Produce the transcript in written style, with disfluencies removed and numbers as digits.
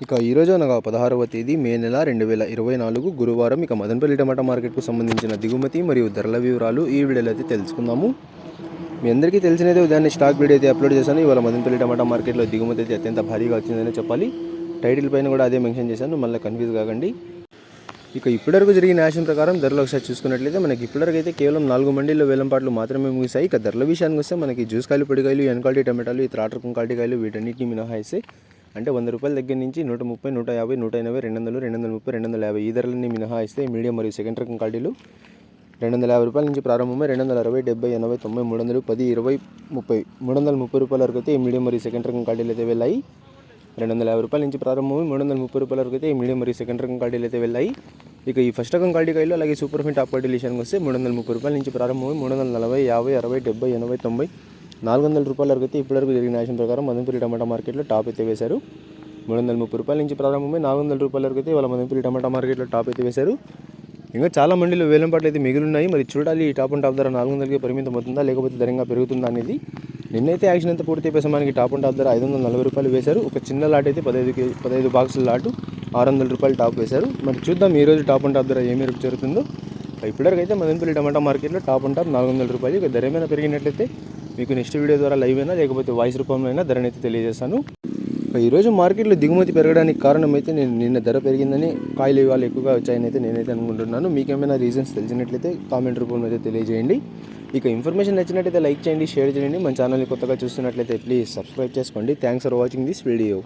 ఇక ఈరోజు అనగా 16వ తేదీ మే నెల 2024 గురువారం ఇక మదనపల్లి టమాటా మార్కెట్కు సంబంధించిన దిగుమతి మరియు ధరల వివరాలు ఈ వీడియోలో అయితే తెలుసుకుందాము. మీ అందరికీ తెలిసినదే ఉదయాన్నే స్టాక్ వీడియో అయితే అప్లోడ్ చేశాను. ఇవాళ మదనపల్లి టమాటా మార్కెట్లో దిగుమతి అయితే అత్యంత భారీగా వచ్చిందని చెప్పాలి. టైటిల్ పైన కూడా అదే మెన్షన్ చేశాను, మళ్ళీ కన్ఫ్యూజ్ కాకండి. ఇక ఇప్పటివరకు జరిగిన యాక్షన్ ప్రకారం ధరలు ఒకసారి చూసుకున్నట్లయితే మనకి ఇప్పటివరకు అయితే కేవలం 4 మండీల్లో వేలంపాట్లు మాత్రమే ముగిశాయి. ఇక ధరల విషయానికి వస్తే మనకి జ్యూస్ కాయలు, పొడికాయలు, ఎన్ క్వాలిటీ టమాటాలు, ఈ త్రాటర్ క్వాలిటీ కాయలు వీటన్నిటిని మినహాయిస్తే అంటే 100 రూపాయల దగ్గర నుంచి 130, 150, 180, 200, 230, 250 ఈ ధరలన్నీ మినహాయిస్తే మీడియం మరియు సెకండ్ రకం క్వాలిటీలు 250 రూపాయల నుంచి ప్రారంభమై 260, 70, 80, 90, 300, 10, 20, 30, 330 రూపాయల వరకు అయితే ఈ మీడియం మరియు సెకండ్ రకం క్వాలిటీలు అయితే వెళ్ళాయి. 250 రూపాయల నుంచి ప్రారంభమై 330 రూపాయల వరకు అయితే ఈ మీడియం మరియు సెకండ్ రకం క్వాలిటీలు అయితే వెళ్ళాయి. ఇక ఈ ఫస్ట్ రకం క్వాలిటీ కాయలు అలాగే సూపర్ ఫిన్ టాప్ క్వాలిటీ విషయానికి వస్తే 330 రూపాయల నుంచి ప్రారంభమై 340, 50, 60, 70, 80, 90, 400 రూపాయల వరకు అయితే ఇప్పటివరకు జరిగిన యాక్షన్ ప్రకారం మదనపల్లి టమాటా మార్కెట్లో టాప్ అయితే వేశారు. 330 రూపాయల నుంచి ప్రారంభమై 400 రూపాయల వరకు అయితే వాళ్ళ మదనపల్లి టమాటా మార్కెట్లో టాప్ అయితే వేశారు. ఇంకా చాలా మండీలు వేలంపాట్లు అయితే మిగిలిన్నాయి. మరి చూడాలి ఈ టాప్ అండ్ టాప్ ధర 400కి పరిమితం అవుతుందా లేకపోతే ధరంగా పెరుగుతుందా అనేది. నిన్నైతే యాక్షన్ అంతా పూర్తి అయిపోయి మనకి టాప్ అండ్ టాప్ ధర 540 రూపాయలు వేశారు. ఒక చిన్న లాట్ అయితే 15 బాక్సుల లాటు 600 రూపాయలు టాప్ వేశారు. మరి చూద్దాం ఈరోజు టాప్ అండ్ టాప్ ధర ఏ మేరకు జరుగుతుందో. ఇప్పటివరకు అయితే మదనపల్లి టమాటా మార్కెట్లో టాప్ అండ్ టాప్ 400 రూపాయలు. ఇక ధర ఏమైనా పెరిగినట్లయితే మీకు నెక్స్ట్ వీడియో ద్వారా లైవ్ అయినా లేకపోతే వాయిస్ రూపంలో అయినా ధరని అయితే తెలియజేస్తాను. ఈరోజు మార్కెట్లో దిగుమతి పెరగడానికి కారణం అయితే నేను నిన్న ధర పెరిగిందని కాయలు ఇవాళ ఎక్కువగా వచ్చాయని అయితే నేనైతే అనుకుంటున్నాను. మీకేమైనా రీజన్స్ తెలిసినట్లయితే కామెంట్ రూపంలో అయితే తెలియజేయండి. ఇక ఇన్ఫర్మేషన్ నచ్చినట్లయితే లైక్ చేయండి, షేర్ చేయండి. మన ఛానల్ని కొత్తగా చూస్తున్నట్లయితే ప్లీజ్ సబ్స్క్రైబ్ చేసుకోండి. Thanks for watching this video.